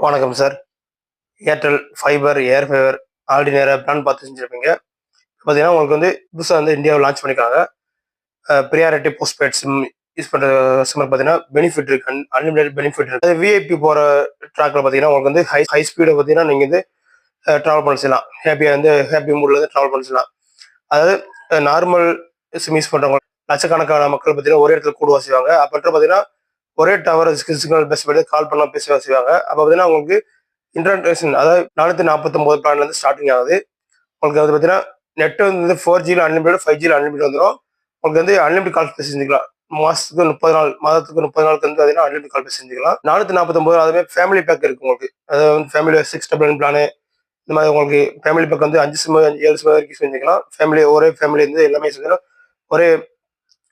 வணக்கம் sir. Airtel fibre, ஏர் fibre already நிறைய plan பார்த்து செஞ்சிருப்பீங்க. பார்த்தீங்கன்னா, உங்களுக்கு வந்து புதுசா வந்து இந்தியாவுல லான்ச் பண்ணியிருக்காங்க. பிரியாரிட்டி போஸ்ட்பெய்ட் சிம் யூஸ் பண்ற கஸ்டமருக்கு பார்த்தீங்கன்னா, பெனிஃபிட் இருக்கு. அன்லிமிடெட் பெனிஃபிட் இருக்கு. அது விஐபி போற ட்ராக்ல பார்த்தீங்கன்னா, உங்களுக்கு வந்து ஹை ஹை ஸ்பீட பார்த்தீங்கன்னா, நீங்க வந்து டிராவல் பண்ண செய்யலாம். ஹேப்பி மூட்ல இருந்து டிராவல் பண்ண செய்யலாம். அதாவது நார்மல் சிம் யூஸ் பண்றவங்க லட்சக்கணக்கான மக்கள் பார்த்தீங்கன்னா, ஒரே இடத்துல கூடுவா செய்வாங்க. அப்ப பார்த்தீங்கன்னா, ஒரே டவர் சிக்னல் பேஸ் பண்ணி கால் பண்ணா பேச செய்வாங்க. அப்ப பார்த்தீங்கன்னா, உங்களுக்கு இன்டர்நேஷனல் அதாவது 449 பிளான்லேருந்து ஸ்டார்டிங் ஆகுது. உங்களுக்கு வந்து பார்த்தீங்கன்னா, நெட் வந்து 4Gல அன்லிமிடெட், 5Gல அன்லிமிடெட் வந்துடும். உங்களுக்கு வந்து அன்லிமிடெட் கால் பேசி செஞ்சுக்கலாம். மாசத்துக்கு 30 நாள், மாதத்துக்கு 30 நாளுக்கு வந்து பார்த்தீங்கன்னா அன்லிமிடெட் கால் பேசி செஞ்சுக்கலாம். 449 அதுவே ஃபேமிலி பேக் இருக்கு உங்களுக்கு. அதாவது வந்து ஃபேமிலி 699 பிளானு இந்த மாதிரி உங்களுக்கு ஃபேமிலி பேக் வந்து 5 சிம் 7 சிம் வரைக்கும் செஞ்சுக்கலாம். ஒரே ஃபேமிலி இருந்து எல்லாமே செஞ்சுக்கலாம். ஒரே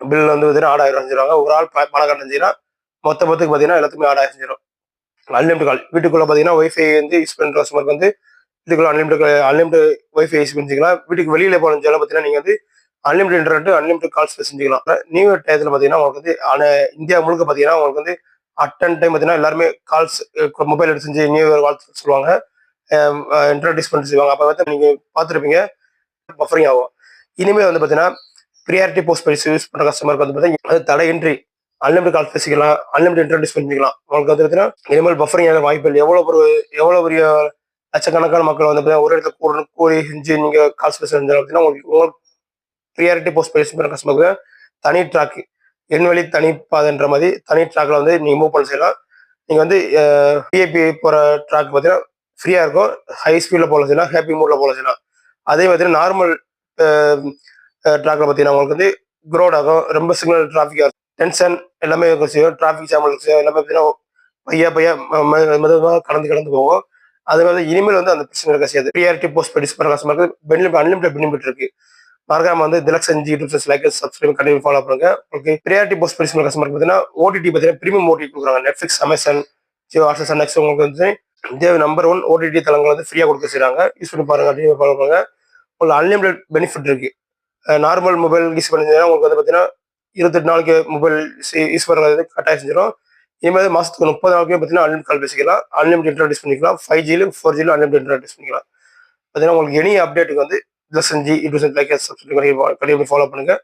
பில் வந்து பார்த்தீங்கன்னா ஆடாயிரம் செஞ்சிருவாங்க. ஒரு ஆள் பணம் கட்டினா மொத்தத்துக்கு பார்த்தீங்கன்னா எல்லாத்துக்குமே ஆடாயிரம் செஞ்சிடும். அன்லிமிடெட் கால் வீட்டுக்குள்ள பார்த்தீங்கன்னா ஒய்ஃபை வந்து யூஸ் பண்ற கஸ்டமருக்கு வந்து வீட்டுக்குள்ள அன்லிமிடெட் ஒய்ஃபை யூஸ் பண்ணிக்கலாம். வீட்டுக்கு வெளியில போனாலும் பார்த்தீங்கன்னா நீங்க வந்து அன்லிமிடெட் இன்டர்நெட் அன்லிமிடெட் கால்ஸ் செஞ்சுக்கலாம். நியூ இயர் டயத்தில் பார்த்தீங்கன்னா உங்களுக்கு வந்து இந்தியா முழுக்க பார்த்தீங்கன்னா உங்களுக்கு வந்து அட்டன் டைம் பார்த்தீங்கன்னா எல்லாருமே கால்ஸ் மொபைல் எடுத்து செஞ்சு நியூ இயர் வாழ்த்து சொல்லுவாங்க. இன்ட்ரோடியூஸ் பண்ணி செய்வாங்க. அப்போ வந்து நீங்க பார்த்துருப்பீங்க பஃபரிங் ஆகும். இனிமேல் வந்து பார்த்தீங்கன்னா ப்ரியாரிட்டி போஸ்ட் பெய்ட் யூஸ் பண்ற கஸ்டமருக்கு வந்து பார்த்தீங்கன்னா அது தடையின்றி அன்லிமிடெட் கால் பேசிக்கலாம், அன்லிமிடெட் இன்ட்ரோடியூஸ் பண்ணிக்கலாம். உங்களுக்கு வந்து பார்த்தீங்கன்னா இனிமேல் பஃபரிங் ஆக வாய்ப்பு இல்லை. எவ்வளவு பெரிய லட்சக்கணக்கான மக்கள் வந்து ஒரு இடத்துல கூடி செஞ்சு நீங்க கால்ஸ் பேச அப்படின்னா உங்களுக்கு ப்ரியாரிட்டி போஸ்ட் பெய்ட் பண்ற கஸ்டமருக்கு தனி ட்ராக் எண்வழி தனிப்பாதைன்ற மாதிரி தனி ட்ராக்ல வந்து நீங்க மூவ் பண்ண செய்யலாம். நீங்க வந்து பிஏபி போற ட்ராக் பார்த்தீங்கன்னா ஃப்ரீயா இருக்கும். ஹை ஸ்பீட்ல போல செய்யலாம், ஹேப்பி மூட்ல போல செய்யலாம். அதே பார்த்தீங்கன்னா நார்மல் ட்ராக்ல பார்த்தீங்கன்னா உங்களுக்கு வந்து க்ரோட் ஆகும். ரொம்ப சிக்னல் டிராஃபிக் ஆகும். டென்ஷன் எல்லாமே செய்யும். டிராஃபிக் ஜாம் எல்லாமே பார்த்தீங்கன்னா பையா மெதுவாக கடந்து போகும். அது வந்து இனிமேல் வந்து அந்த பிரச்சனை இருக்க செய்யாது. ப்ரியாரிட்டி போஸ்ட் பெய்ட் பண்ண கஸ்டமருக்கு அன்லிமிடெட் பெனிஃபிட் இருக்கு. மறக்காம வந்து திலக்ஷன்ஜி யூடியூப் லைக் சப்ஸ்கிரைப் கண்டிப்பா ஃபாலோ பண்ணுங்க. ஓகே, ப்ரியாரிட்டி போஸ்ட் பெய்ட் பண்ண கஸ்டமருக்கு பார்த்தீங்கன்னா ஓடிடி பார்த்தீங்கன்னா பிரீமியம் ஓடிடி கொடுக்குறாங்க. Netflix, Amazon, Jio Hotstar, Sun Next உங்களுக்கு வந்து இந்தியா நம்பர் 1 ஓடிடி தளங்கள் வந்து ஃப்ரீயா கொடுக்க செய்றாங்க. யூஸ் பண்ணி பாருங்க, கண்டிப்பா ஃபாலோ பண்ணுங்க. உங்களுக்கு அன்லிமிடெட் பெனிஃபிட் இருக்கு. நார்மல் மொபைல் யூஸ் பண்ணிங்கன்னா உங்களுக்கு வந்து பார்த்தீங்கன்னா 28 நாளைக்கு மொபைல் யூஸ் பண்ணுறது கட்டாயம் செஞ்சிடும். இனிமேல் மாசத்துக்கு 30 நாளைக்கு பார்த்தீங்கன்னா அன்லிமிட் கால் பேசிக்கலாம், அன்லிமிட் இன்டர்நெட் பண்ணிக்கலாம். 5Gல 4Gல அன்லிமிட் இன்டர்நெட் பண்ணிக்கலாம். பார்த்தீங்கன்னா உங்களுக்கு எனி அப்டேட்டுக்கு வந்து திலக்ஷன்ஜி யூடியூப் லைக் சப்ஸ்கிரைப் கண்டிப்பா ஃபாலோ பண்ணுங்க.